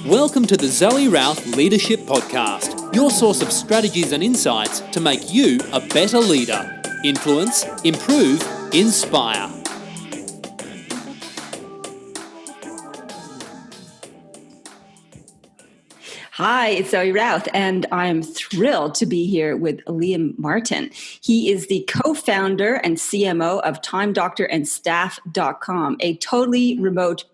Welcome to the Zoe Routh Leadership Podcast, your source of strategies and insights to make you a better leader. Influence, improve, inspire. Hi, it's Zoe Routh, and I'm thrilled to be here with Liam Martin. He is the co-founder and CMO of TimeDoctorAndStaff.com, a totally remote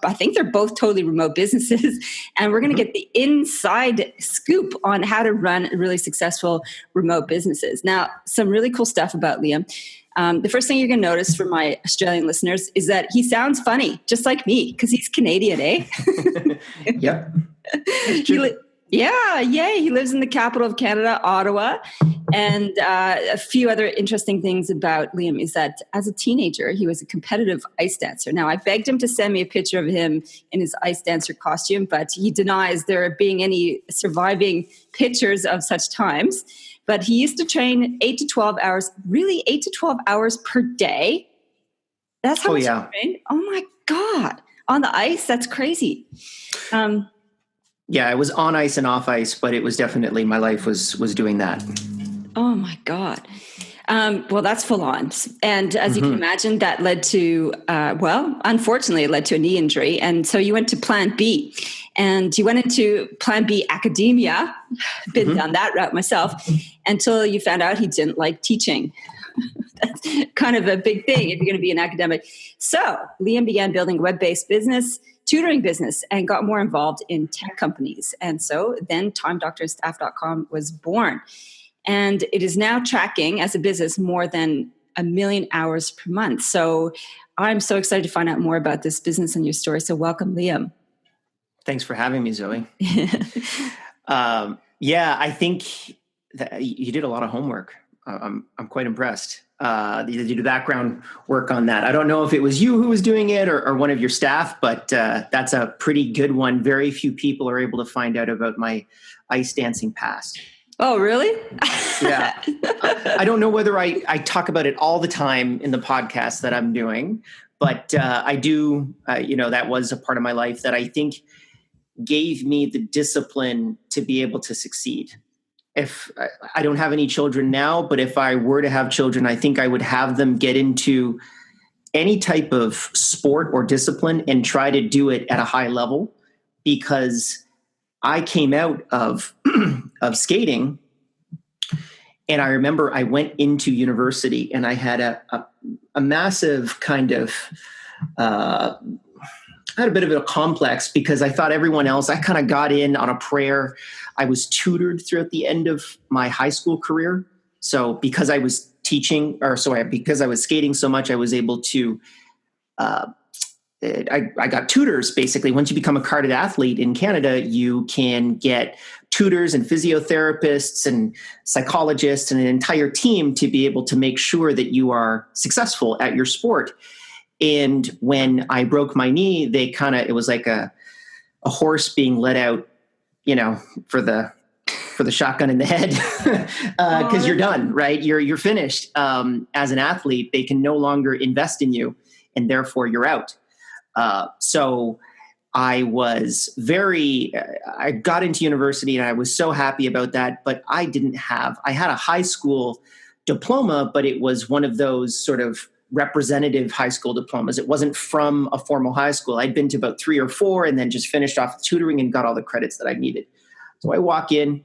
I think they're both totally remote businesses, and we're going to get the inside scoop on how to run really successful remote businesses. Now, some really cool stuff about Liam. The first thing you're going to notice for my Australian listeners is that he sounds funny, just like me, because he's Canadian, eh? Yep. He lives in the capital of Canada, Ottawa. And a few other interesting things about Liam is that as a teenager, he was a competitive ice dancer. Now, I begged him to send me a picture of him in his ice dancer costume, but he denies there being any surviving pictures of such times. But he used to train 8 to 12 hours, really 8 to 12 hours per day. That's how much he trained. Oh my God. On the ice? That's crazy. Yeah, I was on ice and off ice, but it was definitely, my life was doing that. Oh my God. Well, that's full on. And as you can imagine, that led to, unfortunately, it led to a knee injury. And so you went to Plan B, and you went into Plan B academia, been down that route myself, until you found out he didn't like teaching. That's kind of a big thing if you're going to be an academic. So Liam began building a web-based business, tutoring business, and got more involved in tech companies. And so then TimeDoctorAndStaff.com was born. And it is now tracking as a business more than 1 million hours per month. So I'm so excited to find out more about this business and your story. So welcome, Liam. Thanks for having me, Zoe. I think that you did a lot of homework. I'm quite impressed. You did background work on that. I don't know if it was you who was doing it or one of your staff, but that's a pretty good one. Very few people are able to find out about my ice dancing past. Oh, really? Yeah. I don't know whether I talk about it all the time in the podcast that I'm doing, but I do, that was a part of my life that I think gave me the discipline to be able to succeed. If I don't have any children now, but if I were to have children, I think I would have them get into any type of sport or discipline and try to do it at a high level, because I came out of skating, and I remember I went into university and I had a massive kind of, I had a bit of a complex because I thought everyone else, I kind of got in on a prayer. I was tutored throughout the end of my high school career. So because I was because I was skating so much, I was able to, I got tutors. Basically, once you become a carded athlete in Canada, you can get tutors and physiotherapists and psychologists and an entire team to be able to make sure that you are successful at your sport. And when I broke my knee, it was like a horse being let out, for the shotgun in the head, because you're done, right? You're finished. As an athlete, they can no longer invest in you, and therefore you're out. So I was I got into university and I was so happy about that, but I had a high school diploma, but it was one of those sort of representative high school diplomas. It wasn't from a formal high school. I'd been to about 3 or 4 and then just finished off tutoring and got all the credits that I needed. So I walk in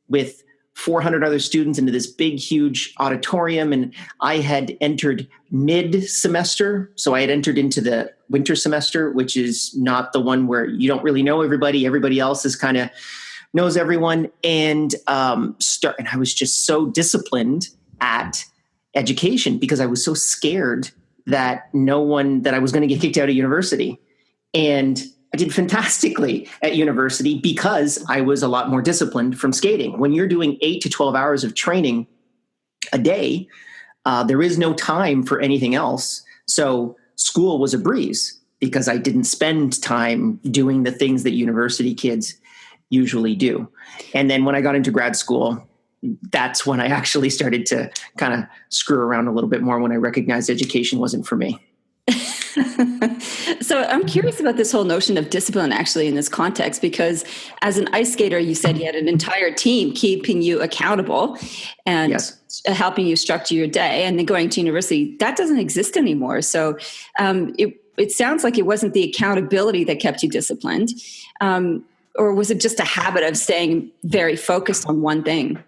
with 400 other students into this big, huge auditorium. And I had entered mid-semester. So I had entered into the winter semester, which is not the one where you don't really know everybody. Everybody else is kind of knows everyone. And I was just so disciplined at education because I was so scared that I was going to get kicked out of university. And I did fantastically at university because I was a lot more disciplined from skating. When you're doing 8 to 12 hours of training a day, there is no time for anything else. So school was a breeze because I didn't spend time doing the things that university kids usually do. And then when I got into grad school, that's when I actually started to kind of screw around a little bit more, when I recognized education wasn't for me. So I'm curious about this whole notion of discipline actually in this context, because as an ice skater, you said you had an entire team keeping you accountable and Yes. helping you structure your day, and then going to university. That doesn't exist anymore. So it sounds like it wasn't the accountability that kept you disciplined. Or was it just a habit of staying very focused on one thing?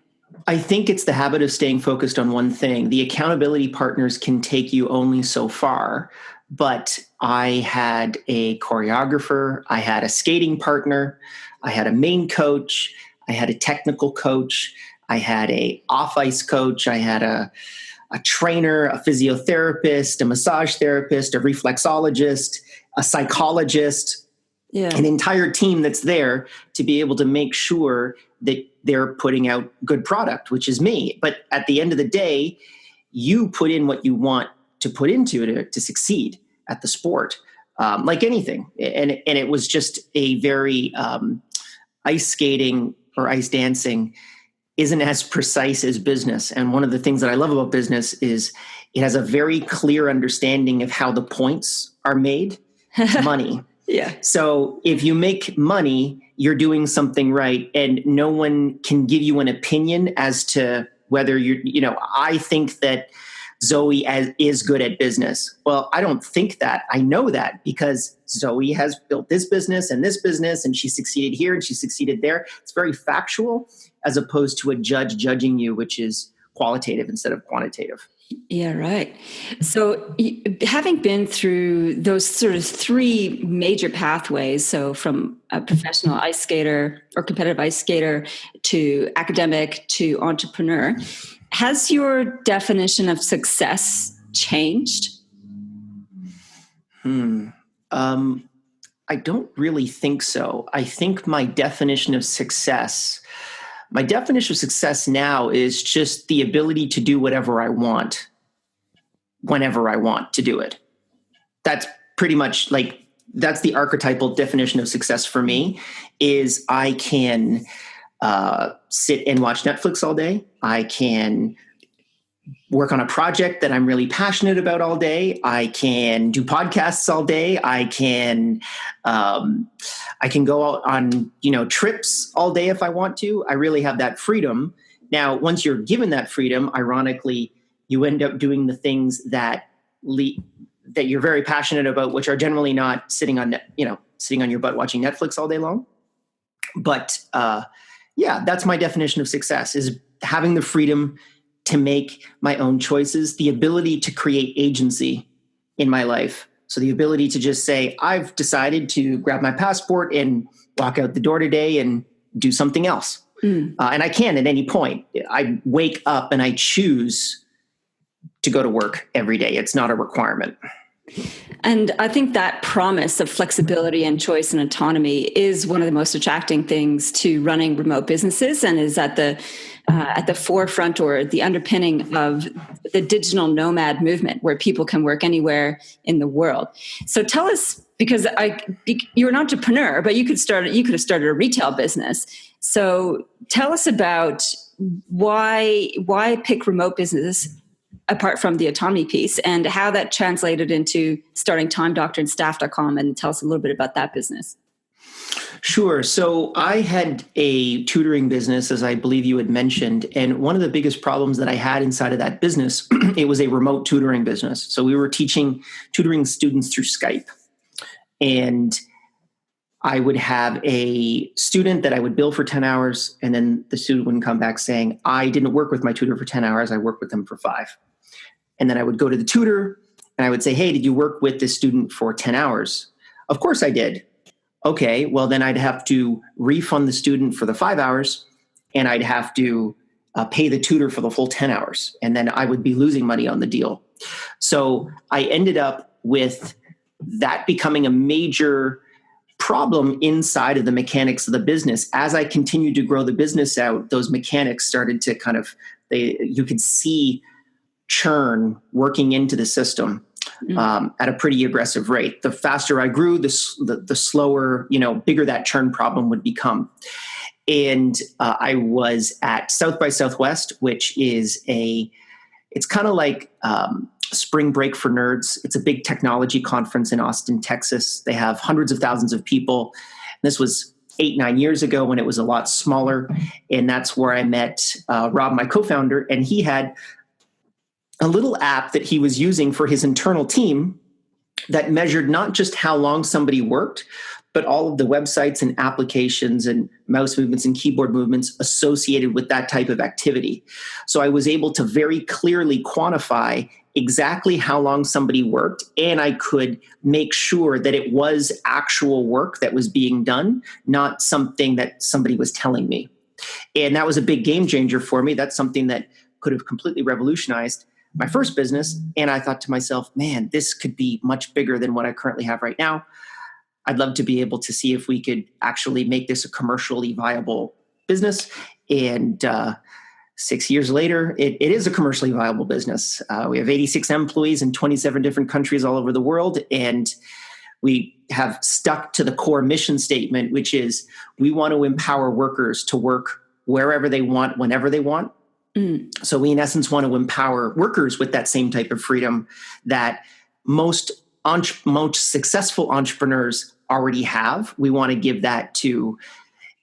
I think it's the habit of staying focused on one thing. The accountability partners can take you only so far, but I had a choreographer, I had a skating partner, I had a main coach, I had a technical coach, I had a off-ice coach, I had a trainer, a physiotherapist, a massage therapist, a reflexologist, a psychologist, an entire team that's there to be able to make sure that they're putting out good product, which is me. But at the end of the day, you put in what you want to put into it to succeed at the sport, like anything. And it was just a very ice skating or ice dancing isn't as precise as business. And one of the things that I love about business is it has a very clear understanding of how the points are made. Money. Yeah. So if you make money, you're doing something right, and no one can give you an opinion as to whether I think that Zoe is good at business. Well, I don't think that. I know that because Zoe has built this business, and she succeeded here and she succeeded there. It's very factual as opposed to a judge judging you, which is qualitative instead of quantitative. Yeah, right. So having been through those sort of three major pathways, so from a professional ice skater or competitive ice skater to academic to entrepreneur, has your definition of success changed? I don't really think so. I think my definition of success now is just the ability to do whatever I want, whenever I want to do it. That's pretty much that's the archetypal definition of success for me, is I can sit and watch Netflix all day. I can work on a project that I'm really passionate about all day. I can do podcasts all day. I can go out on, trips all day if I want to. I really have that freedom. Now, once you're given that freedom, ironically, you end up doing the things that you're very passionate about, which are generally not sitting on your butt watching Netflix all day long. But that's my definition of success, is having the freedom to make my own choices, the ability to create agency in my life. So the ability to just say, I've decided to grab my passport and walk out the door today and do something else. And I can at any point. I wake up and I choose to go to work every day. It's not a requirement. And I think that promise of flexibility and choice and autonomy is one of the most attracting things to running remote businesses, and is at the forefront or the underpinning of the digital nomad movement, where people can work anywhere in the world. So tell us, because you're an entrepreneur, but you could have started a retail business. So tell us about why pick remote business apart from the autonomy piece, and how that translated into starting Time Doctor and Staff.com, and tell us a little bit about that business. Sure. So I had a tutoring business, as I believe you had mentioned, and one of the biggest problems that I had inside of that business, it was a remote tutoring business. So we were tutoring students through Skype, and I would have a student that I would bill for 10 hours, and then the student wouldn't come back saying, I didn't work with my tutor for 10 hours, I worked with them for 5. And then I would go to the tutor and I would say, hey, did you work with this student for 10 hours? Of course I did. Okay, well then I'd have to refund the student for the 5 hours, and I'd have to pay the tutor for the full 10 hours. And then I would be losing money on the deal. So I ended up with that becoming a major problem inside of the mechanics of the business. As I continued to grow the business out, those mechanics started to you could see churn working into the system at a pretty aggressive rate. The faster I grew, the slower, bigger that churn problem would become. And I was at South by Southwest, which is it's kind of like Spring Break for Nerds. It's a big technology conference in Austin, Texas. They have hundreds of thousands of people. This was 8-9 years ago when it was a lot smaller. And that's where I met Rob, my co-founder, and he had a little app that he was using for his internal team that measured not just how long somebody worked, but all of the websites and applications and mouse movements and keyboard movements associated with that type of activity. So I was able to very clearly quantify exactly how long somebody worked, and I could make sure that it was actual work that was being done, not something that somebody was telling me. And that was a big game changer for me. That's something that could have completely revolutionized my first business. And I thought to myself, man, this could be much bigger than what I currently have right now. I'd love to be able to see if we could actually make this a commercially viable business. And 6 years later, it is a commercially viable business. We have 86 employees in 27 different countries all over the world. And we have stuck to the core mission statement, which is we want to empower workers to work wherever they want, whenever they want. So we, in essence, want to empower workers with that same type of freedom that most successful entrepreneurs already have. We want to give that to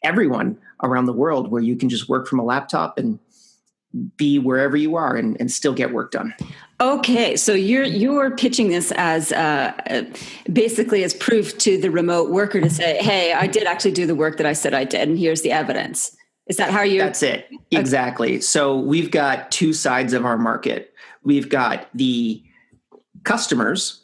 everyone around the world, where you can just work from a laptop and be wherever you are and still get work done. Okay, so you're pitching this as basically as proof to the remote worker to say, hey, I did actually do the work that I said I did, and here's the evidence. Is that how you? That's it. Exactly. So we've got two sides of our market. We've got the customers,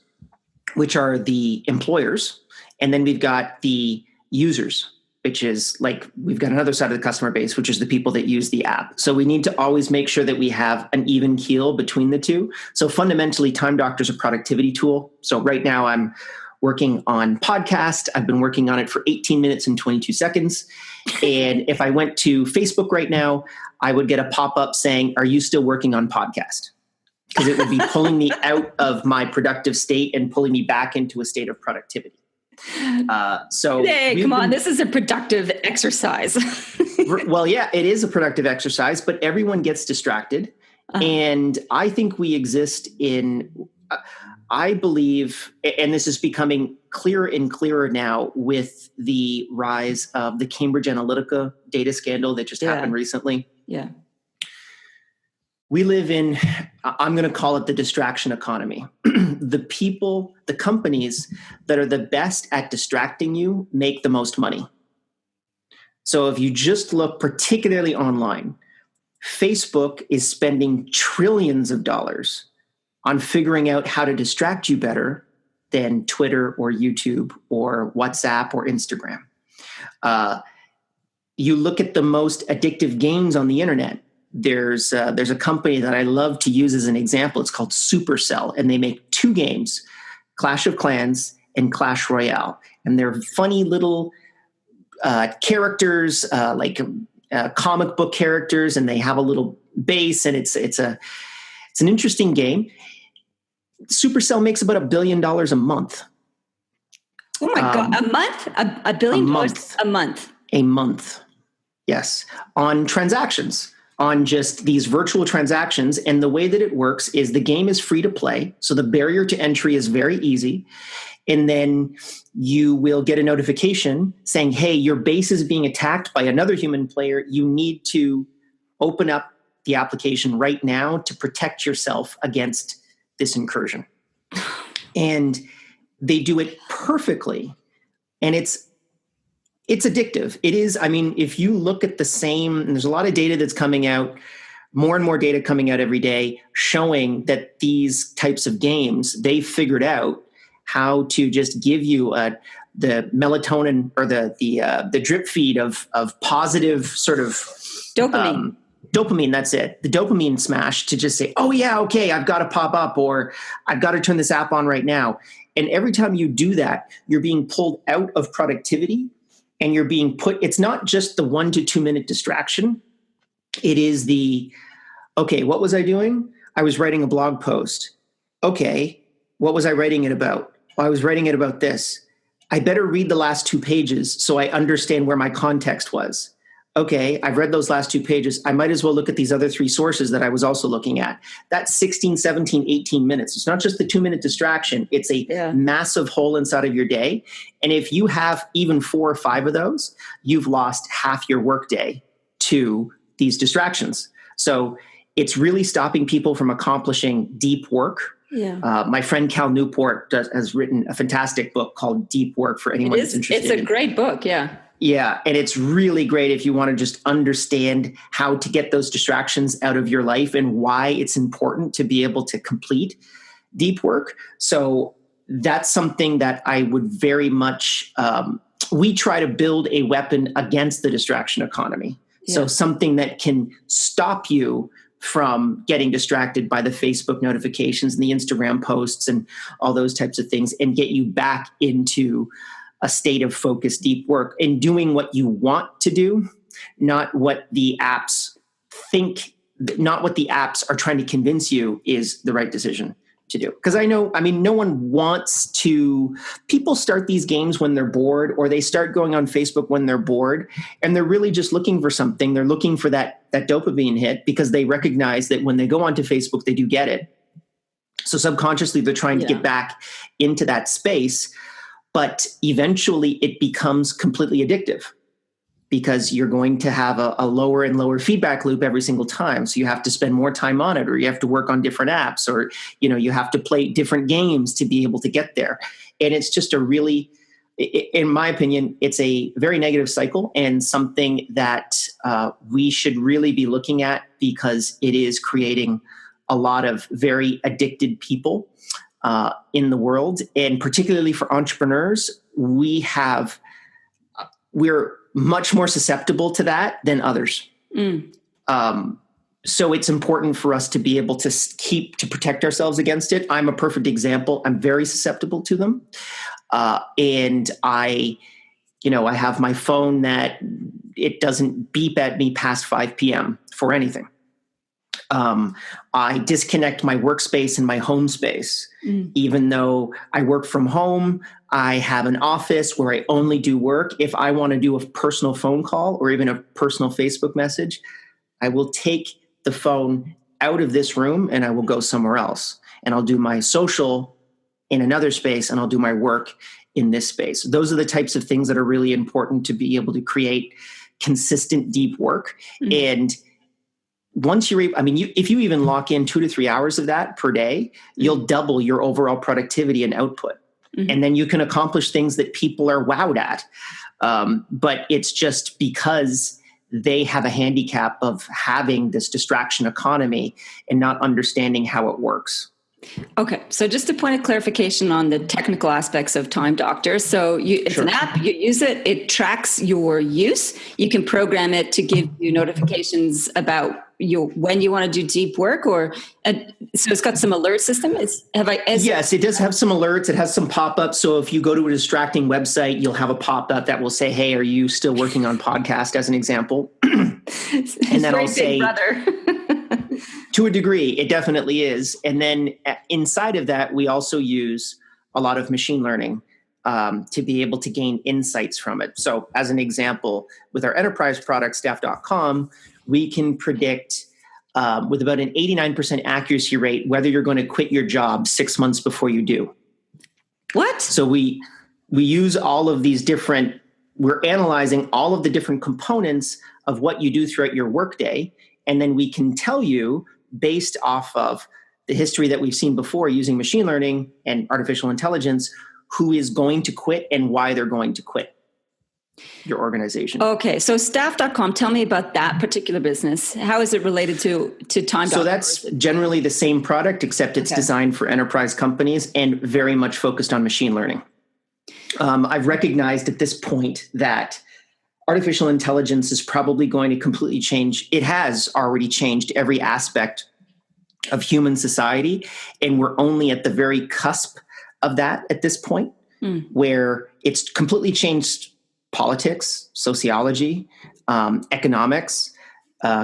which are the employers, and then we've got the users, which is like we've got another side of the customer base, which is the people that use the app. So we need to always make sure that we have an even keel between the two. So fundamentally, Time Doctor is a productivity tool. So right now I'm working on podcast. I've been working on it for 18 minutes and 22 seconds. And if I went to Facebook right now, I would get a pop-up saying, are you still working on podcast? Because it would be pulling me out of my productive state and pulling me back into a state of productivity. Hey, come on, this is a productive exercise. Well, yeah, it is a productive exercise, but everyone gets distracted. And I think we exist in... I believe, and this is becoming clearer and clearer now with the rise of the Cambridge Analytica data scandal that just happened recently. Yeah. We live in, I'm going to call it the distraction economy. The people, the companies that are the best at distracting you make the most money. So if you just look particularly online, Facebook is spending trillions of dollars on figuring out how to distract you better than Twitter or YouTube or WhatsApp or Instagram. You look at the most addictive games on the internet. There's a company that I love to use as an example. It's called Supercell, and they make two games, Clash of Clans and Clash Royale. And they're funny little characters, like comic book characters, and they have a little base, and it's an interesting game. Supercell makes about $1 billion a month. Oh my God, a month? $1 billion a month? A month, yes. On transactions, on just these virtual transactions. And the way that it works is the game is free to play. So the barrier to entry is very easy. And then you will get a notification saying, hey, your base is being attacked by another human player. You need to open up the application right now to protect yourself against this incursion. And they do it perfectly. And it's addictive. It is, I mean, if you look at the same, and there's a lot of data that's coming out, more and more data coming out every day showing that these types of games, they figured out how to just give you the melatonin or the drip feed of positive sort of dopamine. Dopamine, that's it. The dopamine smash to just say, oh yeah, okay, I've got to pop up, or I've got to turn this app on right now. And every time you do that, you're being pulled out of productivity, and you're being put, it's not just the 1 to 2 minute distraction. It is the, okay, what was I doing? I was writing a blog post. Okay, what was I writing it about? Well, I was writing it about this. I better read the last 2 pages so I understand where my context was. okay, I've read those last 2 pages. I might as well look at these other 3 sources that I was also looking at. That's 16, 17, 18 minutes. It's not just the 2-minute distraction. It's a massive hole inside of your day. And if you have even 4 or 5 of those, you've lost half your workday to these distractions. So it's really stopping people from accomplishing deep work. Yeah. My friend Cal Newport has written a fantastic book called Deep Work for anyone that's interested. It's a great book. Yeah. Yeah. And it's really great if you want to just understand how to get those distractions out of your life and why it's important to be able to complete deep work. So that's something that I would very much, we try to build a weapon against the distraction economy. Yeah. So something that can stop you from getting distracted by the Facebook notifications and the Instagram posts and all those types of things, and get you back into a state of focused deep work and doing what you want to do, not what the apps think, not what the apps are trying to convince you is the right decision to do. Because no one wants to, people start these games when they're bored, or they start going on Facebook when they're bored, and they're really just looking for something. They're looking for that dopamine hit because they recognize that when they go onto Facebook, they do get it. So subconsciously, they're trying to get back into that space. But eventually it becomes completely addictive because you're going to have a lower and lower feedback loop every single time. So you have to spend more time on it, or you have to work on different apps, or, you have to play different games to be able to get there. And it's just a really, in my opinion, it's a very negative cycle, and something that we should really be looking at, because it is creating a lot of very addicted people in the world. And particularly for entrepreneurs, we're much more susceptible to that than others. So it's important for us to be able to protect ourselves against it. I'm a perfect example. I'm very susceptible to them. And I have my phone that it doesn't beep at me past 5 p.m. for anything. I disconnect my workspace and my home space. Even though I work from home, I have an office where I only do work. If I want to do a personal phone call or even a personal Facebook message, I will take the phone out of this room and I will go somewhere else. And I'll do my social in another space, and I'll do my work in this space. Those are the types of things that are really important to be able to create consistent, deep work. And once if you even lock in 2 to 3 hours of that per day, you'll double your overall productivity and output. And then you can accomplish things that people are wowed at. But it's just because they have a handicap of having this distraction economy and not understanding how it works. Okay, so just a point of clarification on the technical aspects of Time Doctor. So it's an app, you use it, it tracks your use. You can program it to give you notifications about when you want to do deep work, so it's got some alert system. Yes, it does have some alerts. It has some pop-ups. So if you go to a distracting website, you'll have a pop-up that will say, "Hey, are you still working on podcast?" as an example. And then I'll say, brother. To a degree, it definitely is. And then inside of that, we also use a lot of machine learning to be able to gain insights from it. So as an example, with our enterprise product, staff.com, we can predict with about an 89% accuracy rate whether you're going to quit your job 6 months before you do. What? So we use all of these we're analyzing all of the different components of what you do throughout your workday. And then we can tell you, based off of the history that we've seen before using machine learning and artificial intelligence, who is going to quit and why they're going to quit your organization. Okay, so staff.com, tell me about that particular business. How is it related to Time Doctor? So that's generally the same product, except it's designed for enterprise companies and very much focused on machine learning. I've recognized at this point that artificial intelligence is probably going to completely change. It has already changed every aspect of human society. And we're only at the very cusp of that at this point, where it's completely changed politics, sociology, economics.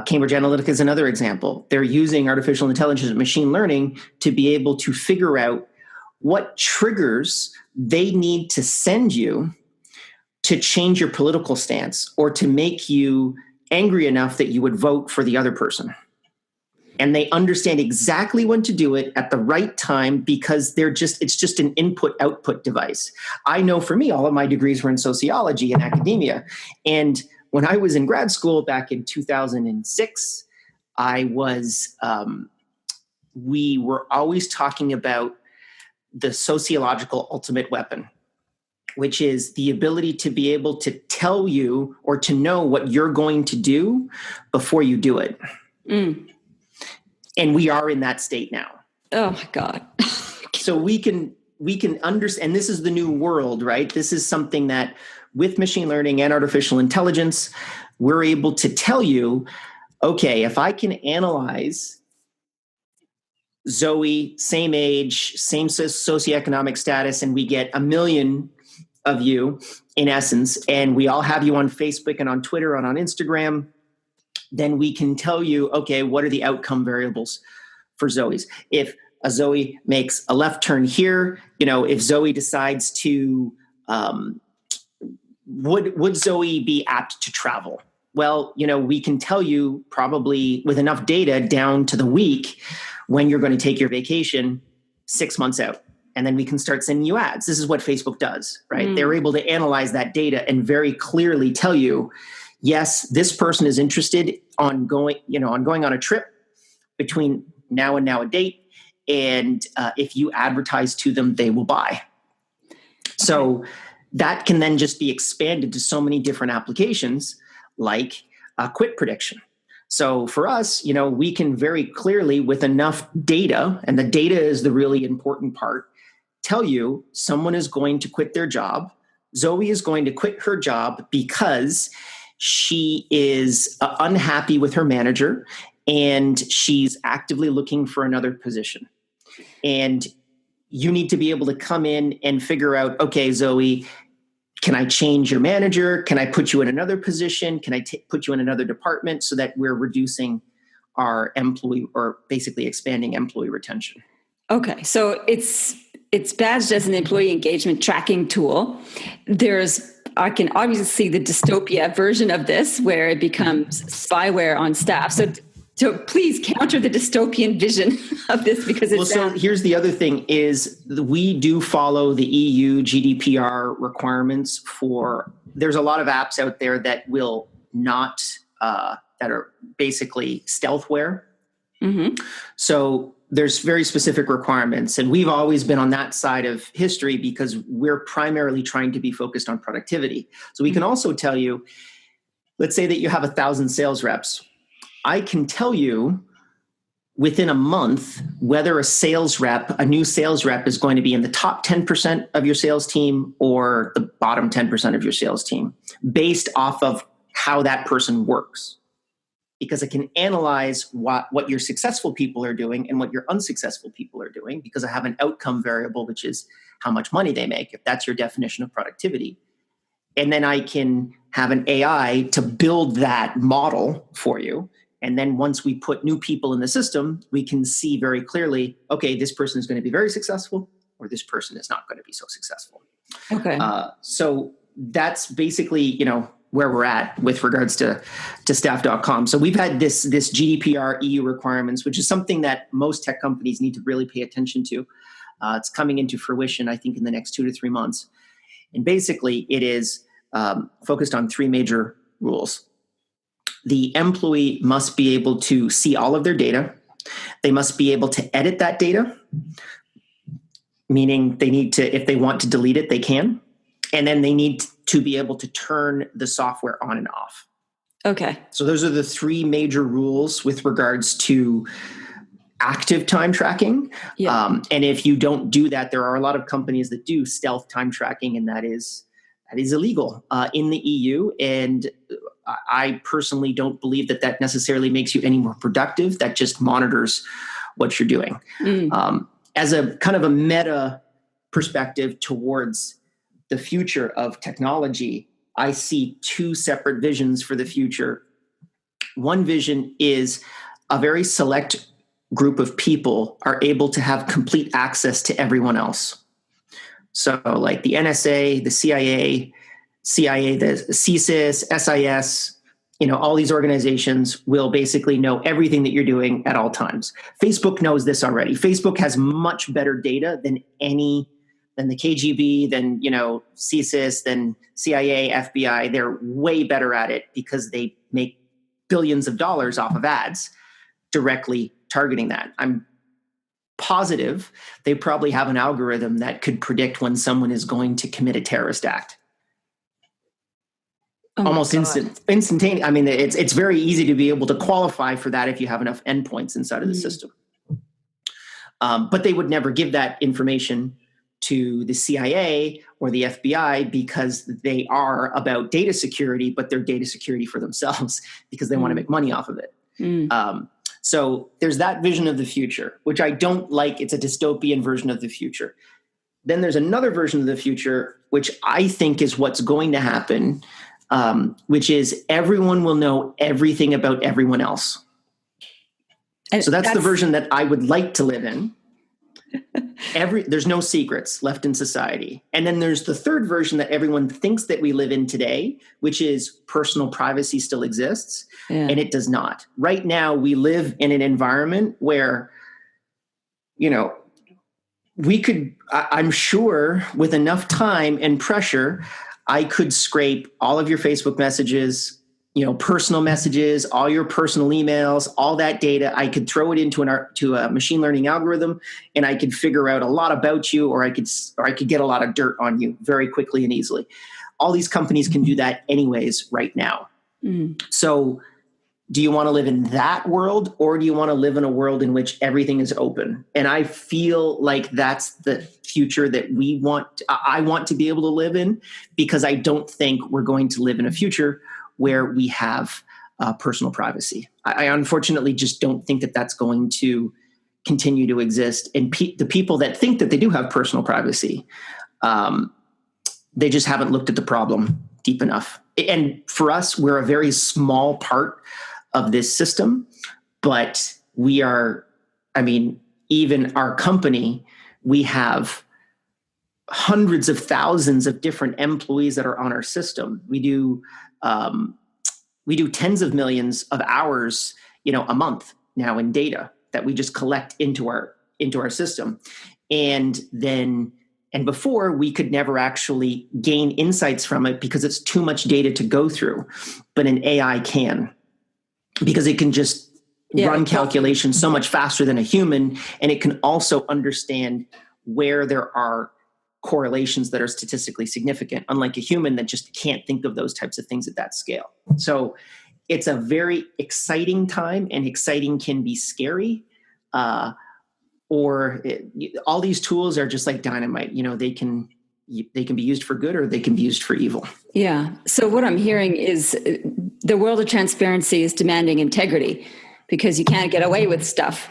Cambridge Analytica is another example. They're using artificial intelligence and machine learning to be able to figure out what triggers they need to send you to change your political stance, or to make you angry enough that you would vote for the other person. And they understand exactly when to do it at the right time because it's just an input-output device. I know for me, all of my degrees were in sociology and academia. And when I was in grad school back in 2006, we were always talking about the sociological ultimate weapon, which is the ability to be able to tell you or to know what you're going to do before you do it. Mm. And we are in that state now. Oh my God. So we can understand, and this is the new world, right? This is something that with machine learning and artificial intelligence, we're able to tell you, okay, if I can analyze Zoe, same age, same socioeconomic status, and we get 1 million of you in essence, and we all have you on Facebook and on Twitter and on Instagram, then we can tell you, okay, what are the outcome variables for Zoe's? If a Zoe makes a left turn here, if Zoe decides to, would Zoe be apt to travel? Well, we can tell you probably with enough data down to the week when you're going to take your vacation 6 months out. And then we can start sending you ads. This is what Facebook does, right? They're able to analyze that data and very clearly tell you, yes, this person is interested on going on a trip between now and now a date. And if you advertise to them, they will buy. So that can then just be expanded to so many different applications like quit prediction. So for us, we can very clearly with enough data, and the data is the really important part, tell you someone is going to quit their job. Zoe is going to quit her job because she is unhappy with her manager and she's actively looking for another position. And you need to be able to come in and figure out, okay, Zoe, can I change your manager? Can I put you in another position? Can I put you in another department so that we're reducing our employee or basically expanding employee retention? Okay, so it's badged as an employee engagement tracking tool. I can obviously see the dystopia version of this where it becomes spyware on staff. So please counter the dystopian vision of this because it's... Well, so here's the other thing is we do follow the EU GDPR requirements there's a lot of apps out there that will not, that are basically stealthware. Mm-hmm. So there's very specific requirements. And we've always been on that side of history because we're primarily trying to be focused on productivity. So we can also tell you, let's say that you have 1,000 sales reps. I can tell you within a month whether a new sales rep is going to be in the top 10% of your sales team or the bottom 10% of your sales team based off of how that person works. Because it can analyze what your successful people are doing and what your unsuccessful people are doing because I have an outcome variable, which is how much money they make, if that's your definition of productivity. And then I can have an AI to build that model for you. And then once we put new people in the system, we can see very clearly, okay, this person is going to be very successful or this person is not going to be so successful. Okay. So that's basically, where we're at with regards to staff.com. So we've had this GDPR EU requirements, which is something that most tech companies need to really pay attention to. It's coming into fruition, I think, in the next 2 to 3 months. And basically, it is focused on 3 major rules. The employee must be able to see all of their data. They must be able to edit that data, meaning they need to, if they want to delete it, they can. And then they need to be able to turn the software on and off. Okay. So those are the 3 major rules with regards to active time tracking. Yeah. And if you don't do that, there are a lot of companies that do stealth time tracking, and that is illegal in the EU. And I personally don't believe that necessarily makes you any more productive. That just monitors what you're doing. As a kind of a meta perspective towards the future of technology, I see 2 separate visions for the future. One vision is a very select group of people are able to have complete access to everyone else. So like the NSA, the CIA, the CSIS, SIS, all these organizations will basically know everything that you're doing at all times. Facebook knows this already. Facebook has much better data than the KGB, than, CSIS, than CIA, FBI. They're way better at it because they make billions of dollars off of ads directly targeting that. I'm positive they probably have an algorithm that could predict when someone is going to commit a terrorist act. Almost instantaneous. I mean, it's very easy to be able to qualify for that if you have enough endpoints inside of the system. But they would never give that information to the CIA or the FBI because they are about data security, but they're data security for themselves because they want to make money off of it. So there's that vision of the future, which I don't like. It's a dystopian version of the future. Then there's another version of the future, which I think is what's going to happen, which is everyone will know everything about everyone else. So that's the version that I would like to live in. There's no secrets left in society. And then there's the third version that everyone thinks that we live in today, which is personal privacy still exists, and it does not. Right now, we live in an environment where, we could, I'm sure with enough time and pressure, I could scrape all of your Facebook messages, personal messages, all your personal emails, all that data. I could throw it into a machine learning algorithm, and I could figure out a lot about you, or I could get a lot of dirt on you very quickly and easily. All these companies can do that anyways right now. So do you want to live in that world, or do you want to live in a world in which everything is open? And I feel like that's the future that I want to be able to live in, because I don't think we're going to live in a future where we have personal privacy. I unfortunately just don't think that that's going to continue to exist. And the people that think that they do have personal privacy, they just haven't looked at the problem deep enough. And for us, we're a very small part of this system, but we are, even our company, we have hundreds of thousands of different employees that are on our system. We do tens of millions of hours, a month now in data that we just collect into our system. And before, we could never actually gain insights from it because it's too much data to go through. But an AI can, because it can just run calculations so much faster than a human, and it can also understand where there are correlations that are statistically significant, unlike a human that just can't think of those types of things at that scale. So it's a very exciting time, and exciting can be scary. All these tools are just like dynamite. They can be used for good, or they can be used for evil. Yeah. So what I'm hearing is the world of transparency is demanding integrity, because you can't get away with stuff.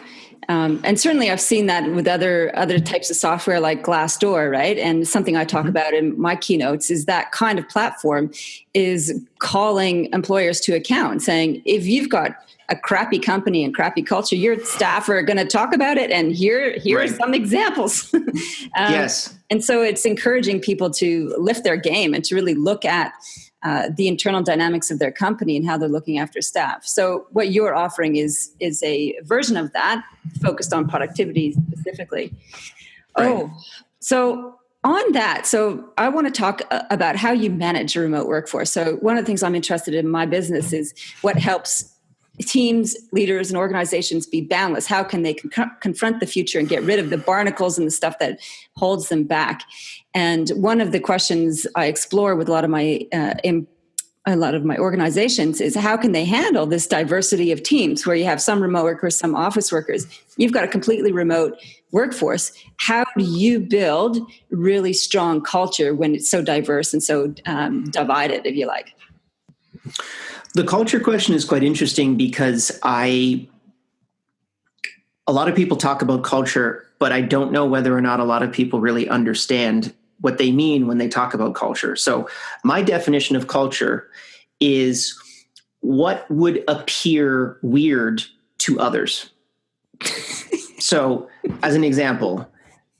And certainly I've seen that with other types of software like Glassdoor, right? And something I talk about in my keynotes is that kind of platform is calling employers to account, saying, if you've got a crappy company and crappy culture, your staff are going to talk about it. And here are some examples. Yes. And so it's encouraging people to lift their game and to really look at the internal dynamics of their company and how they're looking after staff. So what you're offering is a version of that focused on productivity specifically. Right. So on that, so I want to talk about how you manage a remote workforce. So one of the things I'm interested in my business is what helps teams, leaders, and organizations be boundless. How can they confront the future and get rid of the barnacles and the stuff that holds them back? And one of the questions I explore with a lot of my organizations is, how can they handle this diversity of teams where you have some remote workers, some office workers? You've got a completely remote workforce. How do you build really strong culture when it's so diverse and so divided, if you like? The culture question is quite interesting, because a lot of people talk about culture, but I don't know whether or not a lot of people really understand what they mean when they talk about culture. So my definition of culture is what would appear weird to others. So as an example,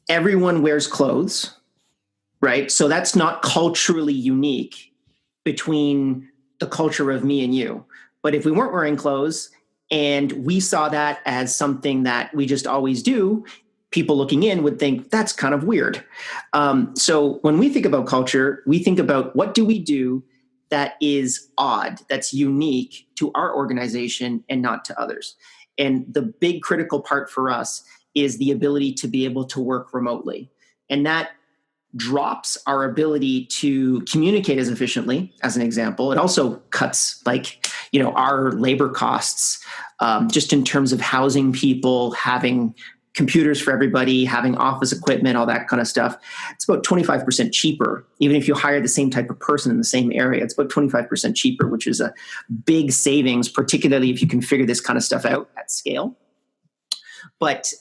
everyone wears clothes, right? So that's not culturally unique between the culture of me and you. But if we weren't wearing clothes and we saw that as something that we just always do, people looking in would think that's kind of weird. So when we think about culture, we think about what do we do that is odd, that's unique to our organization and not to others. And the big critical part for us is the ability to be able to work remotely. And that drops our ability to communicate as efficiently, as an example. It also cuts our labor costs, just in terms of housing people, having computers for everybody, having office equipment, all that kind of stuff. It's about 25% cheaper. Even if you hire the same type of person in the same area, it's about 25% cheaper, which is a big savings, particularly if you can figure this kind of stuff out at scale. But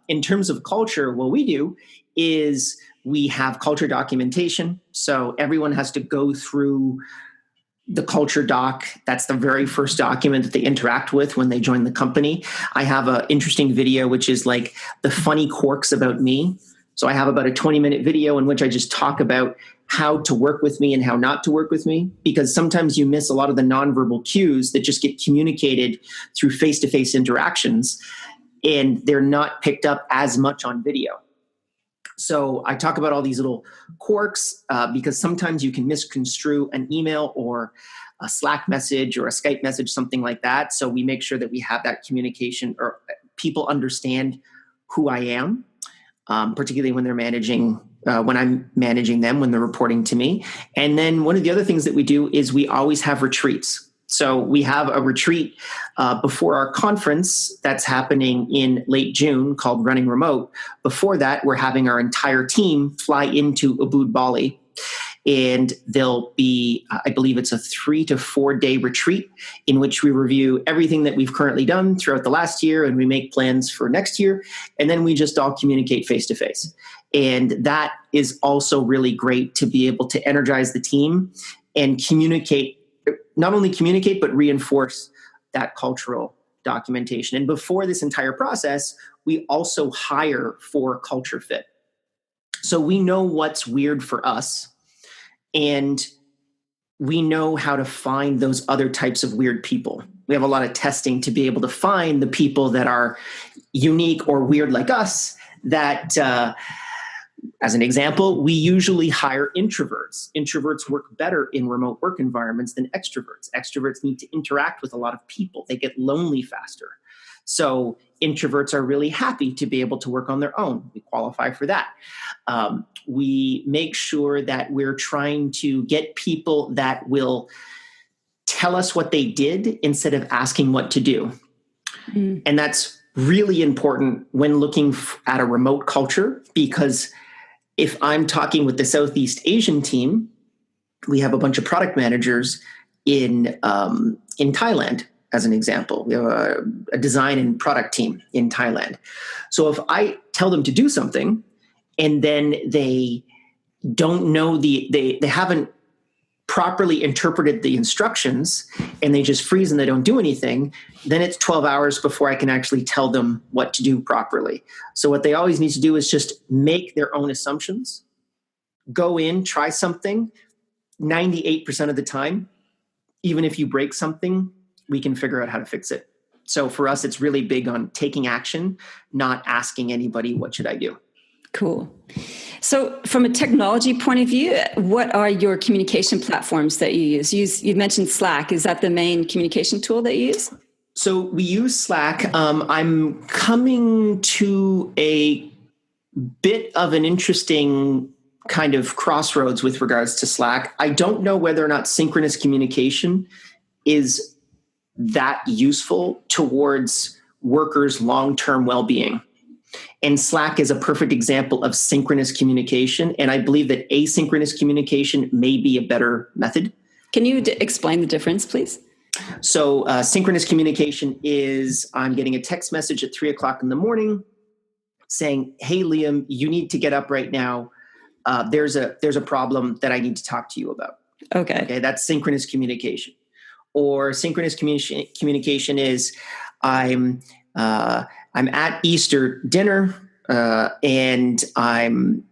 in terms of culture, what we do is we have culture documentation. So everyone has to go through the culture doc. That's the very first document that they interact with when they join the company. I have an interesting video, which is like the funny quirks about me. So I have about a 20-minute video in which I just talk about how to work with me and how not to work with me, because sometimes you miss a lot of the nonverbal cues that just get communicated through face-to-face interactions, and they're not picked up as much on video. So I talk about all these little quirks because sometimes you can misconstrue an email or a Slack message or a Skype message, something like that. So we make sure that we have that communication, or people understand who I am, particularly when they're when I'm managing them, when they're reporting to me. And then one of the other things that we do is we always have retreats. So we have a retreat before our conference that's happening in late June called Running Remote. Before that, we're having our entire team fly into Ubud, Bali. And there'll be, I believe it's a 3 to 4 day retreat in which we review everything that we've currently done throughout the last year, and we make plans for next year. And then we just all communicate face to face. And that is also really great to be able to energize the team and not only communicate, but reinforce that cultural documentation. And before this entire process, we also hire for culture fit. So we know what's weird for us, and we know how to find those other types of weird people. We have a lot of testing to be able to find the people that are unique or weird like us that, as an example, we usually hire introverts. Introverts work better in remote work environments than extroverts. Extroverts need to interact with a lot of people. They get lonely faster. So introverts are really happy to be able to work on their own. We qualify for that. We make sure that we're trying to get people that will tell us what they did instead of asking what to do. Mm. And that's really important when looking at a remote culture, because if I'm talking with the Southeast Asian team, we have a bunch of product managers in Thailand, as an example. We have a design and product team in Thailand. So if I tell them to do something and then they don't know they haven't properly interpreted the instructions and they just freeze and they don't do anything, then it's 12 hours before I can actually tell them what to do properly. So what they always need to do is just make their own assumptions, go in, try something. 98% of the time, even if you break something, we can figure out how to fix it. So for us, it's really big on taking action, not asking anybody, what should I do? Cool. So from a technology point of view, what are your communication platforms that you use? You mentioned Slack. Is that the main communication tool that you use? So we use Slack. I'm coming to a bit of an interesting kind of crossroads with regards to Slack. I don't know whether or not synchronous communication is that useful towards workers' long-term well-being. And Slack is a perfect example of synchronous communication. And I believe that asynchronous communication may be a better method. Can you explain the difference, please? So synchronous communication is I'm getting a text message at 3:00 in the morning saying, hey, Liam, you need to get up right now. There's a problem that I need to talk to you about. Okay, that's synchronous communication. Or synchronous communication is I'm at Easter dinner and I'm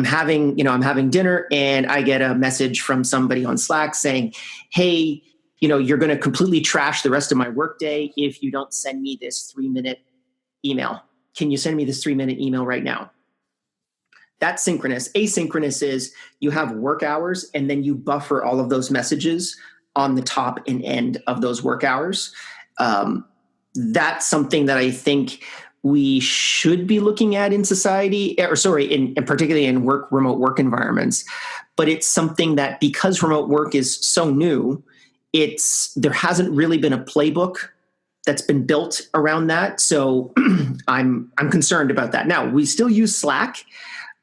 having dinner, and I get a message from somebody on Slack saying, "Hey, you're going to completely trash the rest of my workday if you don't send me this 3-minute email. Can you send me this 3-minute email right now?" That's synchronous. Asynchronous is you have work hours and then you buffer all of those messages on the top and end of those work hours. That's something that I think we should be looking at in society, and particularly in remote work environments. But it's something that, because remote work is so new, there hasn't really been a playbook that's been built around that. So I'm concerned about that. Now, we still use Slack,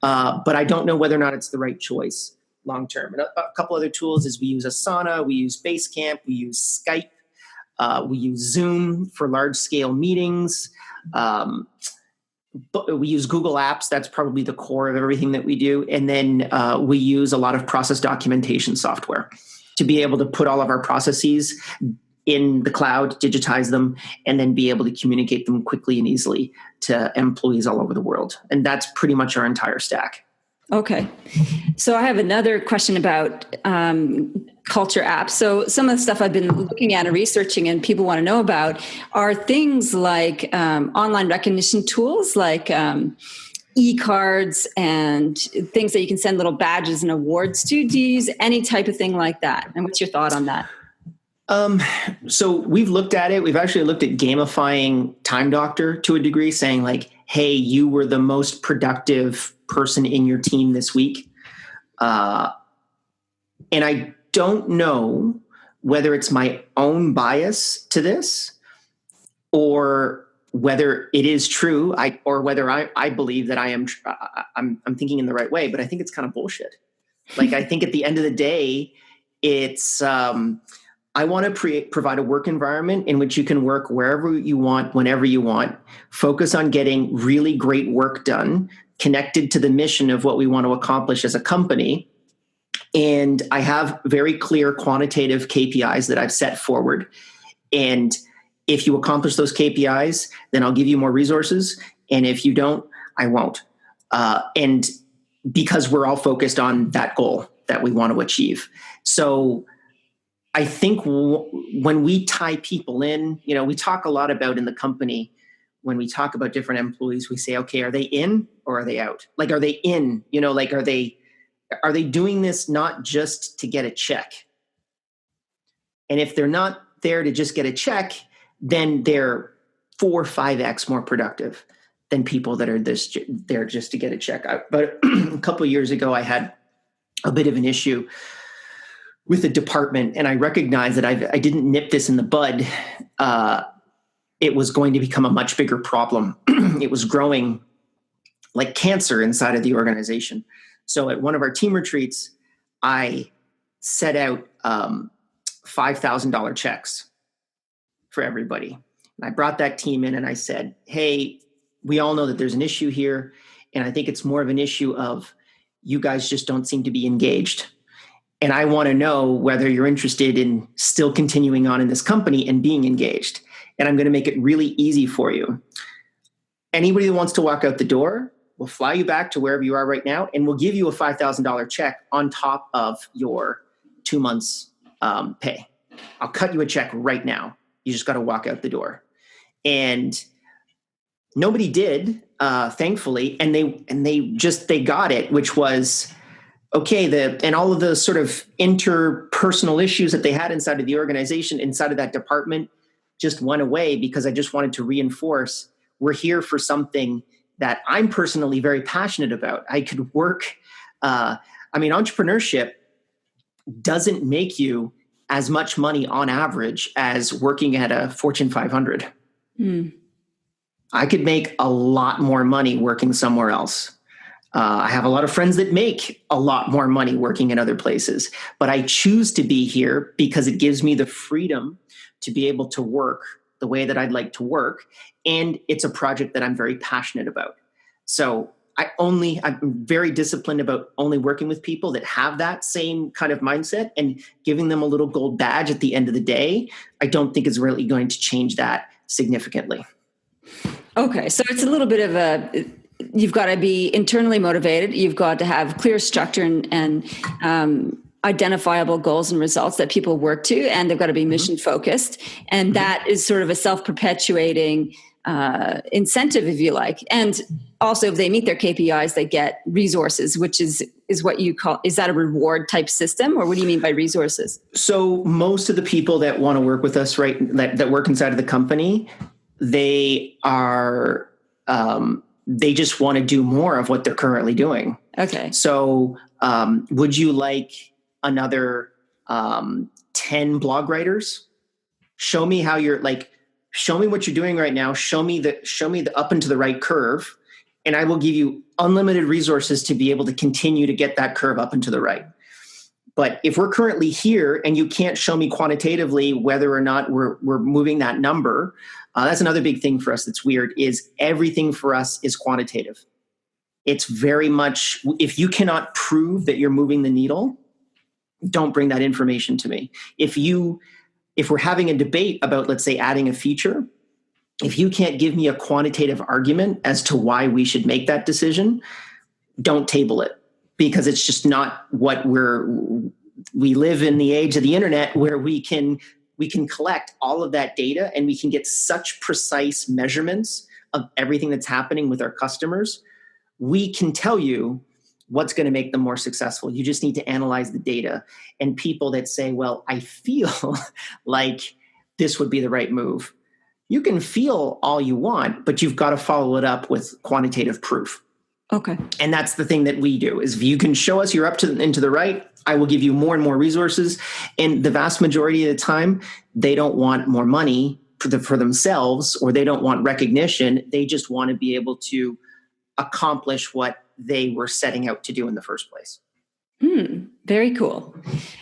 but I don't know whether or not it's the right choice long term. And a couple other tools is we use Asana, we use Basecamp, we use Skype, we use Zoom for large scale meetings. But we use Google Apps. That's probably the core of everything that we do. And then we use a lot of process documentation software to be able to put all of our processes in the cloud, digitize them, and then be able to communicate them quickly and easily to employees all over the world. And that's pretty much our entire stack. Okay. So I have another question about culture apps. So some of the stuff I've been looking at and researching and people want to know about are things like online recognition tools like e-cards and things that you can send little badges and awards to. Do you use any type of thing like that? And what's your thought on that? So we've looked at it. We've actually looked at gamifying Time Doctor to a degree, saying like, hey, you were the most productive person in your team this week. And I don't know whether it's my own bias to this or whether it is true, or whether I believe that I'm thinking in the right way, but I think it's kind of bullshit. Like, I think at the end of the day, it's, I want to provide a work environment in which you can work wherever you want, whenever you want, focus on getting really great work done, connected to the mission of what we want to accomplish as a company. And I have very clear quantitative KPIs that I've set forward. And if you accomplish those KPIs, then I'll give you more resources. And if you don't, I won't. And because we're all focused on that goal that we want to achieve. So I think when we tie people in, we talk a lot about in the company, when we talk about different employees, we say, okay, are they in or are they out? Like, are they in, are they doing this not just to get a check? And if they're not there to just get a check, then they're 4 or 5x more productive than people that are there just to get a check. But a couple of years ago, I had a bit of an issue with a department, and I recognized that I didn't nip this in the bud. It was going to become a much bigger problem. It was growing like cancer inside of the organization. So at one of our team retreats, I set out $5,000 checks for everybody. And I brought that team in and I said, hey, we all know that there's an issue here. And I think it's more of an issue of you guys just don't seem to be engaged. And I want to know whether you're interested in still continuing on in this company and being engaged. And I'm going to make it really easy for you. Anybody that wants to walk out the door, we'll fly you back to wherever you are right now, and we'll give you a $5,000 check on top of your 2 months pay. I'll cut you a check right now. You just got to walk out the door. And nobody did, thankfully, and they got it, which was okay. And all of the sort of interpersonal issues that they had inside of the organization, inside of that department, just went away because I just wanted to reinforce we're here for something that I'm personally very passionate about. I could work. Entrepreneurship doesn't make you as much money on average as working at a Fortune 500. Mm. I could make a lot more money working somewhere else. I have a lot of friends that make a lot more money working in other places, but I choose to be here because it gives me the freedom to be able to work the way that I'd like to work. And it's a project that I'm very passionate about. So I'm very disciplined about only working with people that have that same kind of mindset, and giving them a little gold badge at the end of the day, I don't think is really going to change that significantly. Okay. So it's a little bit of you've got to be internally motivated. You've got to have clear structure and identifiable goals and results that people work to, and they've got to be mission focused. And that is sort of a self-perpetuating incentive, if you like. And also, if they meet their KPIs, they get resources, which is what you call, is that a reward type system, or what do you mean by resources? So most of the people that want to work with us, right, that work inside of the company, they are, they just want to do more of what they're currently doing. Okay. So would you like another 10 blog writers? Show me how you're like, show me what you're doing right now. Show me the up and to the right curve, and I will give you unlimited resources to be able to continue to get that curve up and to the right. But if we're currently here and you can't show me quantitatively whether or not we're moving that number, that's another big thing for us that's weird, is everything for us is quantitative. It's very much, if you cannot prove that you're moving the needle, don't bring that information to me. If we're having a debate about, let's say, adding a feature, if you can't give me a quantitative argument as to why we should make that decision, don't table it, because it's just not what we live in the age of the internet where we can collect all of that data and we can get such precise measurements of everything that's happening with our customers. We can tell you what's going to make them more successful. You just need to analyze the data. And people that say, well, I feel like this would be the right move. You can feel all you want, but you've got to follow it up with quantitative proof. Okay. And that's the thing that we do, is if you can show us you're up to and to the right, I will give you more and more resources. And the vast majority of the time, they don't want more money for themselves, or they don't want recognition. They just want to be able to accomplish what they were setting out to do in the first place. Very cool.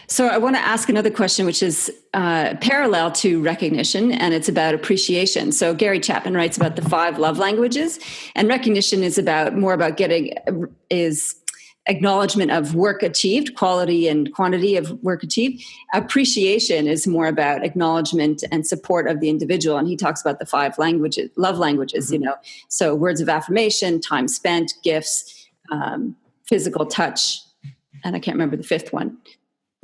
So I want to ask another question, which is parallel to recognition, and it's about appreciation. So Gary Chapman writes about the 5 love languages, and recognition is more about acknowledgement of work achieved, quality and quantity of work achieved. Appreciation is more about acknowledgement and support of the individual. And he talks about the 5 languages, love languages, so words of affirmation, time spent, gifts, physical touch, and I can't remember the 5th one.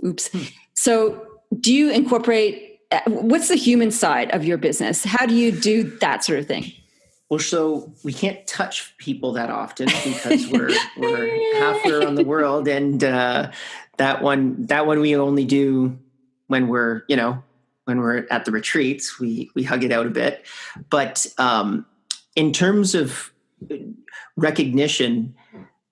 Oops. So do you incorporate, what's the human side of your business? How do you do that sort of thing? Well, so we can't touch people that often because we're halfway around the world, and that one we only do when we're at the retreats. We hug it out a bit, but in terms of recognition,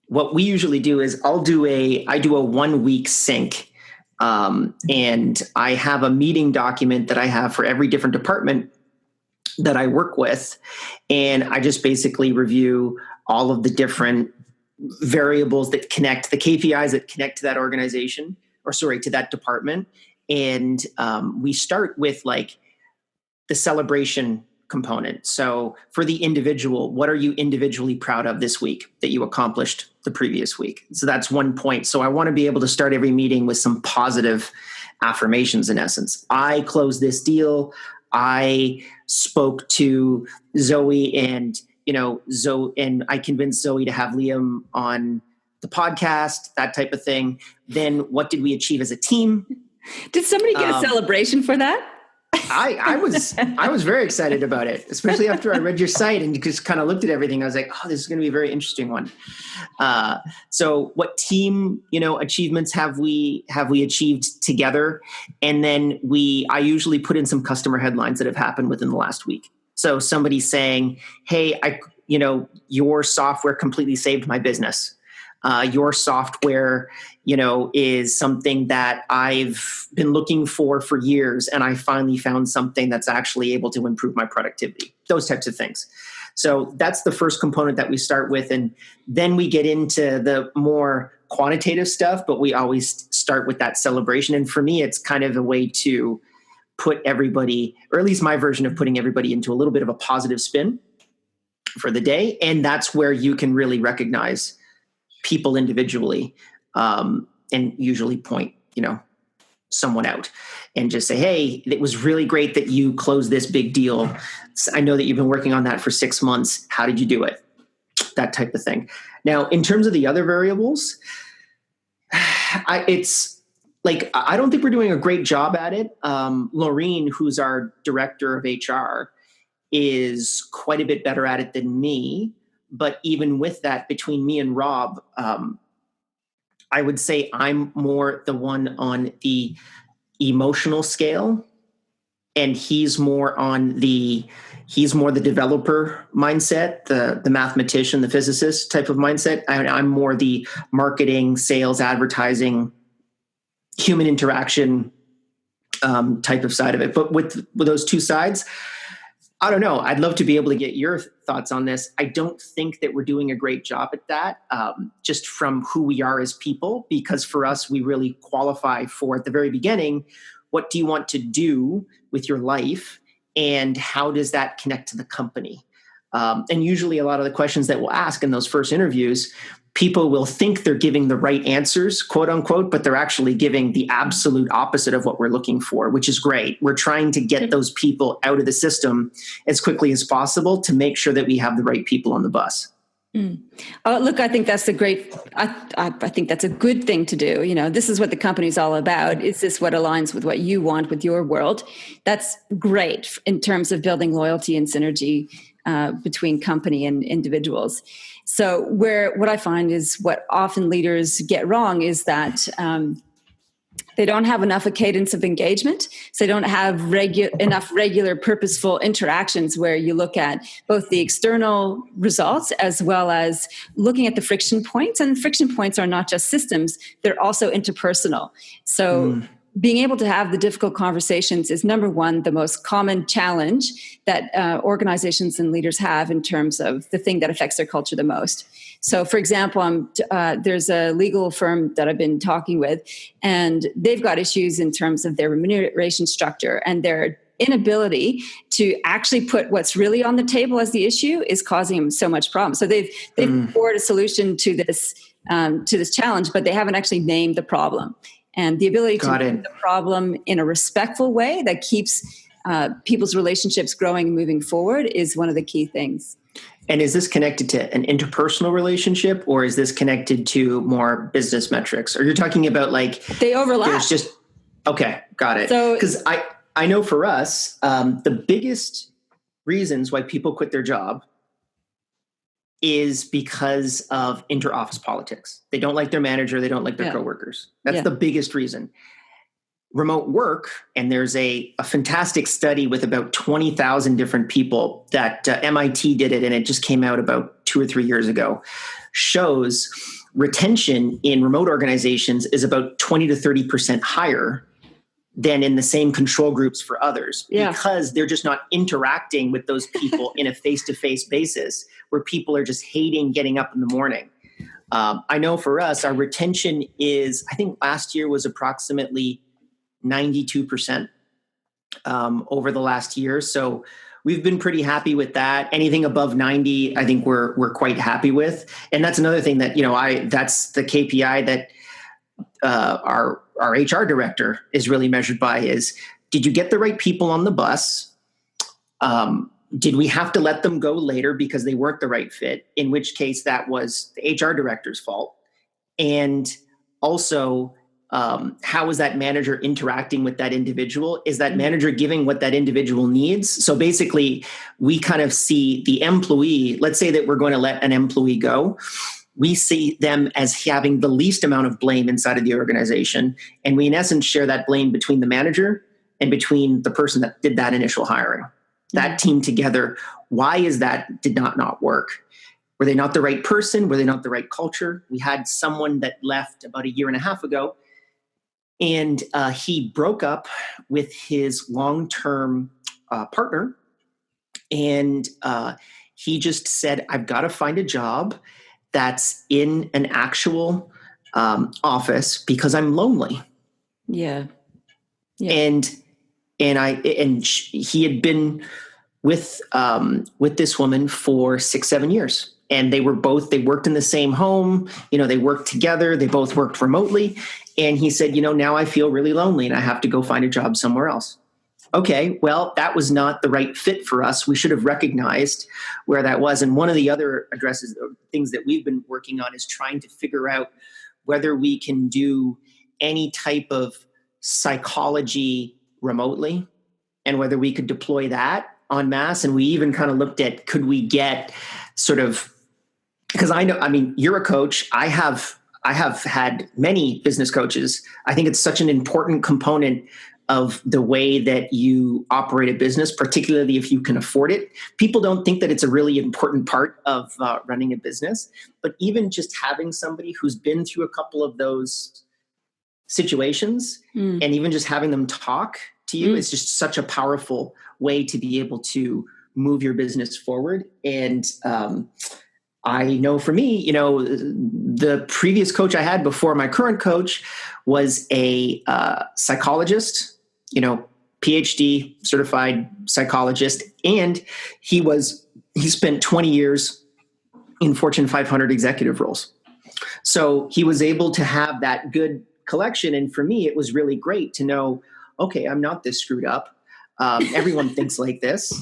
what we usually do is I do a 1-week sync, and I have a meeting document that I have for every different department that I work with. And I just basically review all of the different variables that connect, the KPIs that connect to that organization, to that department. And we start with like the celebration component. So for the individual, what are you individually proud of this week that you accomplished the previous week? So that's one point. So I want to be able to start every meeting with some positive affirmations, in essence. I closed this deal. I spoke to Zoe, and I convinced Zoe to have Liam on the podcast, that type of thing. Then what did we achieve as a team? Did somebody get a celebration for that? I was very excited about it, especially after I read your site and just kind of looked at everything. I was like, oh, this is going to be a very interesting one. So what team, achievements have we achieved together? And then I usually put in some customer headlines that have happened within the last week. So somebody saying, hey, your software completely saved my business. Your software, is something that I've been looking for years, and I finally found something that's actually able to improve my productivity. Those types of things. So that's the first component that we start with, and then we get into the more quantitative stuff, but we always start with that celebration. And for me, it's kind of a way to put everybody, or at least my version of putting everybody, into a little bit of a positive spin for the day. And that's where you can really recognize people individually, and usually point, someone out and just say, hey, it was really great that you closed this big deal. I know that you've been working on that for 6 months. How did you do it? that type of thing. Now, in terms of the other variables, it's like, I don't think we're doing a great job at it. Laureen, who's our director of HR, is quite a bit better at it than me. But even with that, between me and Rob, I would say I'm more the one on the emotional scale, and he's more the developer mindset, the mathematician, the physicist type of mindset. I'm more the marketing, sales, advertising, human interaction type of side of it. But with those two sides, I don't know. I'd love to be able to get your thoughts on this. I don't think that we're doing a great job at that, just from who we are as people, because for us, we really qualify for, at the very beginning, what do you want to do with your life, and how does that connect to the company? And usually a lot of the questions that we'll ask in those first interviews, people will think they're giving the right answers, quote unquote, but they're actually giving the absolute opposite of what we're looking for, which is great. We're trying to get those people out of the system as quickly as possible to make sure that we have the right people on the bus. Oh, look, I think that's I think that's a good thing to do. You know, this is what the company's all about. Is this what aligns with what you want with your world? That's great in terms of building loyalty and synergy between company and individuals. So what I find is what often leaders get wrong is that they don't have enough a cadence of engagement. So they don't have enough regular purposeful interactions where you look at both the external results as well as looking at the friction points. And friction points are not just systems, they're also interpersonal. So being able to have the difficult conversations is, number one, the most common challenge that organizations and leaders have in terms of the thing that affects their culture the most. So, for example, there's a legal firm that I've been talking with, and they've got issues in terms of their remuneration structure, and their inability to actually put what's really on the table as the issue is causing them so much problem. So they've poured a solution to this challenge, but they haven't actually named the problem. And the ability to name the problem in a respectful way that keeps people's relationships growing and moving forward is one of the key things. And is this connected to an interpersonal relationship, or is this connected to more business metrics? Or you're talking about like they overlap? Okay, got it. So, because I know for us, the biggest reasons why people quit their job is because of inter-office politics. They don't like their manager. They don't like their coworkers. That's the biggest reason. Remote work, and there's a fantastic study with about 20,000 different people that MIT did it, and it just came out about 2 or 3 years ago, shows retention in remote organizations is about 20 to 30% higher than in the same control groups for others, because they're just not interacting with those people in a face-to-face basis where people are just hating getting up in the morning. I know for us, our retention is, I think last year was approximately 92% over the last year. So we've been pretty happy with that. Anything above 90, I think we're quite happy with. And that's another thing that, that's the KPI that our HR director is really measured by is, did you get the right people on the bus? Did we have to let them go later because they weren't the right fit? In which case that was the HR director's fault. And also, how is that manager interacting with that individual? Is that manager giving what that individual needs? So basically, we kind of see the employee, let's say that we're going to let an employee go. We see them as having the least amount of blame inside of the organization. And we, in essence, share that blame between the manager and between the person that did that initial hiring. That team together, why is that did not work? Were they not the right person? Were they not the right culture? We had someone that left about 1.5 years ago, and he broke up with his long-term partner. And he just said, I've got to find a job that's in an actual office because I'm lonely. Yeah. And he had been with this woman for 6-7 years, and they worked in the same home. They worked together. They both worked remotely. And he said, now I feel really lonely and I have to go find a job somewhere else. okay, well, that was not the right fit for us. We should have recognized where that was. And one of the other addresses, things that we've been working on is trying to figure out whether we can do any type of psychology remotely and whether we could deploy that en masse. And we even kind of looked at, could we get sort of, because you're a coach. I have had many business coaches. I think it's such an important component of the way that you operate a business, particularly if you can afford it. People don't think that it's a really important part of running a business, but even just having somebody who's been through a couple of those situations and even just having them talk to you is just such a powerful way to be able to move your business forward. And I know for me, the previous coach I had before my current coach was a psychologist, PhD certified psychologist. And he spent 20 years in Fortune 500 executive roles. So he was able to have that good collection. And for me, it was really great to know, okay, I'm not this screwed up. Everyone thinks like this.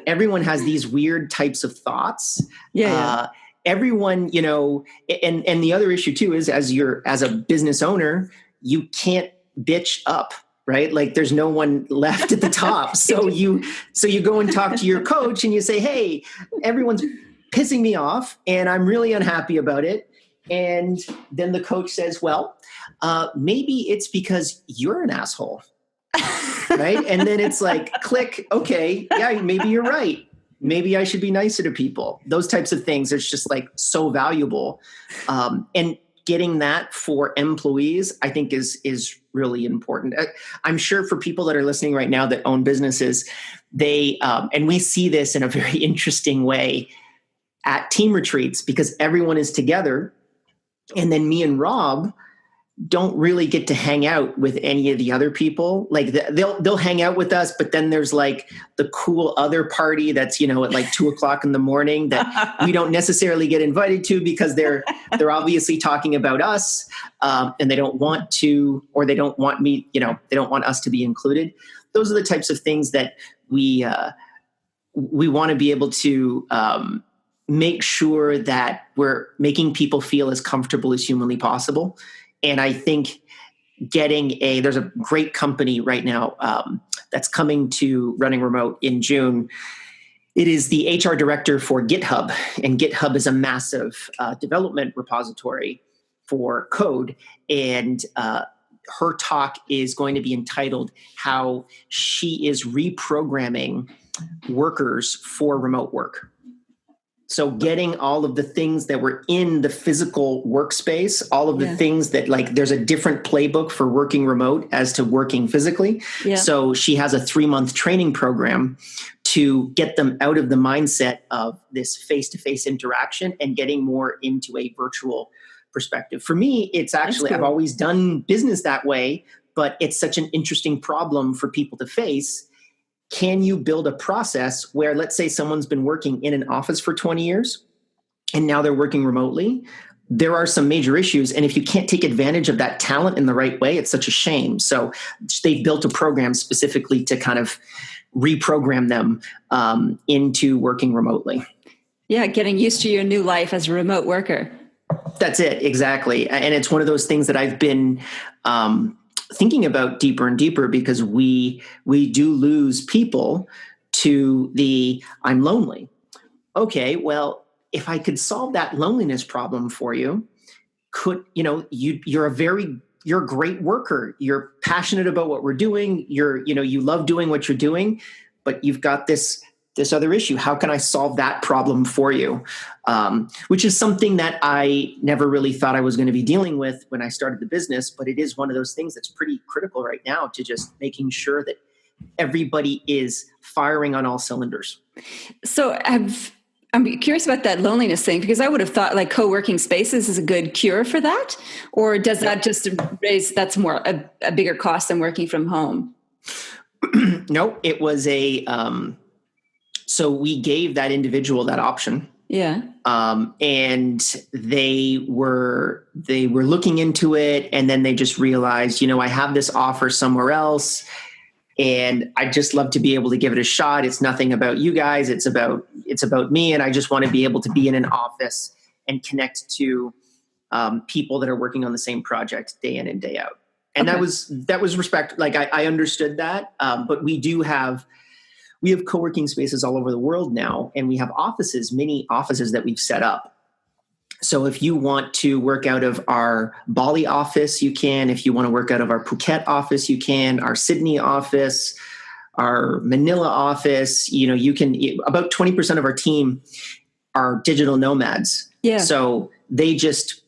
Everyone has these weird types of thoughts. Everyone, and the other issue too is as a business owner, you can't bitch up, right? Like there's no one left at the top. So you go and talk to your coach and you say, hey, everyone's pissing me off and I'm really unhappy about it. And then the coach says, well, maybe it's because you're an asshole. Right. And then it's like, click. Okay. Yeah, maybe you're right. Maybe I should be nicer to people. Those types of things are just like so valuable. And getting that for employees, I think is really important. I'm sure for people that are listening right now that own businesses, they, and we see this in a very interesting way at team retreats because everyone is together. And then me and Rob don't really get to hang out with any of the other people. Like they'll hang out with us, but then there's like the cool other party that's, at like 2:00 in the morning that we don't necessarily get invited to because they're obviously talking about us. And they don't want to, or they don't want me, they don't want us to be included. Those are the types of things that we want to be able to, make sure that we're making people feel as comfortable as humanly possible. And I think there's a great company right now that's coming to Running Remote in June. It is the HR director for GitHub, and GitHub is a massive development repository for code. And her talk is going to be entitled How She is Reprogramming Workers for Remote Work. So getting all of the things that were in the physical workspace, all of the things that like there's a different playbook for working remote as to working physically. Yeah. So she has a 3-month training program to get them out of the mindset of this face-to-face interaction and getting more into a virtual perspective. For me, it's actually, cool. I've always done business that way, but it's such an interesting problem for people to face. Can you build a process where, let's say someone's been working in an office for 20 years and now they're working remotely? There are some major issues. And if you can't take advantage of that talent in the right way, it's such a shame. So they've built a program specifically to kind of reprogram them into working remotely. Yeah, getting used to your new life as a remote worker. That's it, exactly. And it's one of those things that I've been thinking about deeper and deeper because we do lose people to the I'm lonely. Okay, well, if I could solve that loneliness problem for you, you're a great worker. You're passionate about what we're doing. You love doing what you're doing, but you've got this other issue. How can I solve that problem for you? Which is something that I never really thought I was going to be dealing with when I started the business, but it is one of those things that's pretty critical right now to just making sure that everybody is firing on all cylinders. So I'm curious about that loneliness thing, because I would have thought like co-working spaces is a good cure for that, or does that just that's more a bigger cost than working from home? No, it was so we gave that individual that option. Yeah. And they were looking into it, and then they just realized, I have this offer somewhere else. And I'd just love to be able to give it a shot. It's nothing about you guys. It's about me. And I just want to be able to be in an office and connect to people that are working on the same project day in and day out. And that was respect. Like I understood that. But we have co-working spaces all over the world now, and we have mini offices that we've set up. So if you want to work out of our Bali office, you can. If you want to work out of our Phuket office, you can. Our Sydney office, our Manila office, you can. About 20% of our team are digital nomads. Yeah. So they just,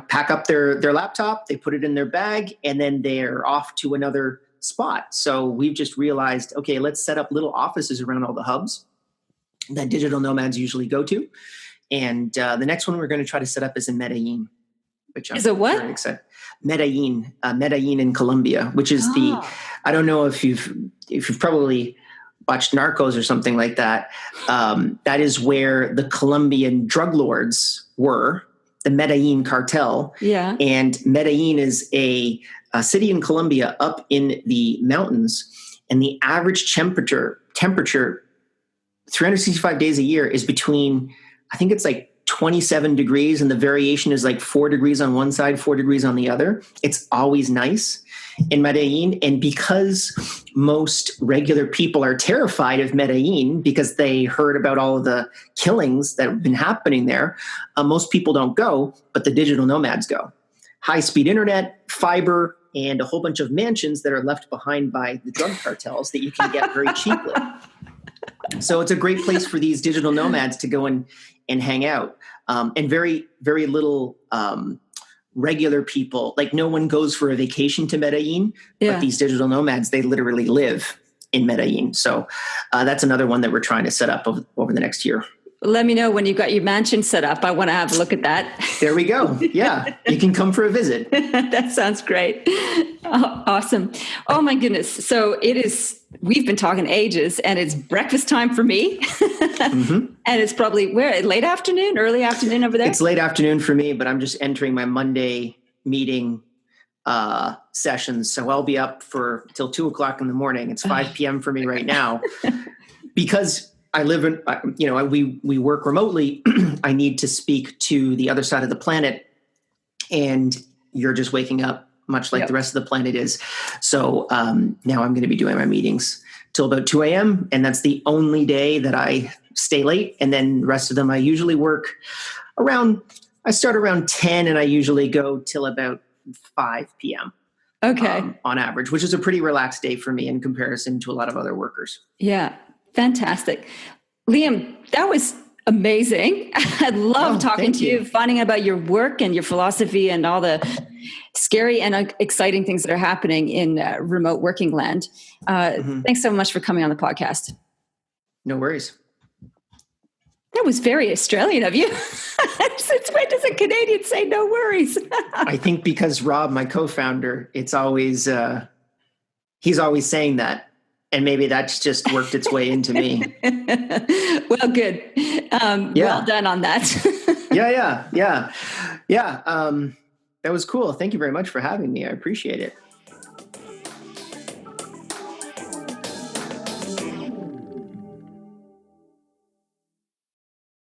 pack up their laptop, they put it in their bag, and then they're off to another spot. So we've just realized, okay, let's set up little offices around all the hubs that digital nomads usually go to. And the next one we're going to try to set up is in Medellin, which is a what? Very excited. Medellin in Colombia, which is I don't know if you've probably watched Narcos or something like that. That is where the Colombian drug lords were, the Medellin cartel. Yeah. And Medellin is a city in Colombia up in the mountains, and the average temperature 365 days a year is between, I think it's like 27 degrees, and the variation is like 4 degrees on one side, 4 degrees on the other. It's always nice in Medellin. And because most regular people are terrified of Medellin because they heard about all of the killings that have been happening there, most people don't go, but the digital nomads go. High-speed internet, fiber, and a whole bunch of mansions that are left behind by the drug cartels that you can get very cheaply. So it's a great place for these digital nomads to go and hang out. And very, very little regular people, like no one goes for a vacation to Medellin, but these digital nomads, they literally live in Medellin. So that's another one that we're trying to set up over the next year. Let me know when you've got your mansion set up. I want to have a look at that. There we go. Yeah, you can come for a visit. That sounds great. Oh, awesome. Oh my goodness. So we've been talking ages, and it's breakfast time for me. Mm-hmm. And it's probably late afternoon, early afternoon over there? It's late afternoon for me, but I'm just entering my Monday meeting sessions. So I'll be up till 2:00 in the morning. It's 5 p.m. for me right now because I live in, we work remotely. I need to speak to the other side of the planet, and you're just waking up much like the rest of the planet is. So now I'm going to be doing my meetings till about 2 a.m. And that's the only day that I stay late. And then the rest of them, I usually work I start around 10 and I usually go till about 5 p.m. Okay. On average, which is a pretty relaxed day for me in comparison to a lot of other workers. Yeah. Fantastic. Liam, that was amazing. I love talking to you, finding out about your work and your philosophy and all the scary and exciting things that are happening in remote working land. Thanks so much for coming on the podcast. No worries. That was very Australian of you. Since when does a Canadian say no worries? I think because Rob, my co-founder, it's always, he's always saying that. And maybe that's just worked its way into me. Well, good. Well done on that. Yeah. That was cool. Thank you very much for having me. I appreciate it.